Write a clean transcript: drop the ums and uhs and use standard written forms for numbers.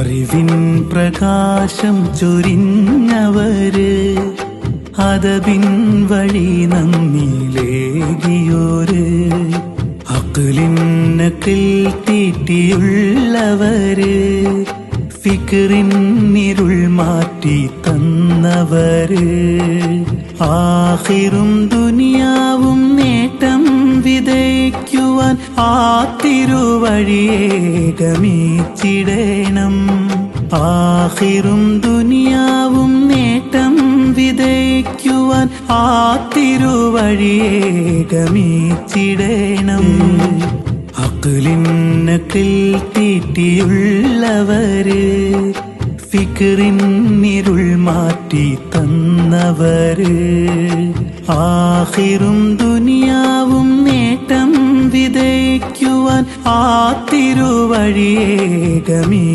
അറിവിൻ പ്രകാശം ചൊരിഞ്ഞവര്, അദബിൻ വഴി നമ്മിലേകിയോര്, അഖ്ലിന്നക്കിൽ തീറ്റിയുള്ളവര്, ഫിക്റിൻ ഇരുൾ മാറ്റി തന്നവര്, ആഖിറും ദുനിയാവും നേട്ടം വിതയ്ക്കുവാൻ ആ തിരുവഴിയെ ഗമിച്ചിടണം. ആഖിറും ദുനിയാവും നേട്ടം വിതയ്ക്കുവാൻ ആ തിരുവഴിയെ ഗമിച്ചിടണം. അഖ്ലിന്നക്കിൽ തീറ്റിയുള്ളവര്, ഫിക്റിൻ ഇരുൾ മാറ്റി തന്നവര്, ആഖിറും ദുനിയാവും നേട്ടം വിതയ്ക്കുവാൻ ആ തിരുവഴിയെ ഗമി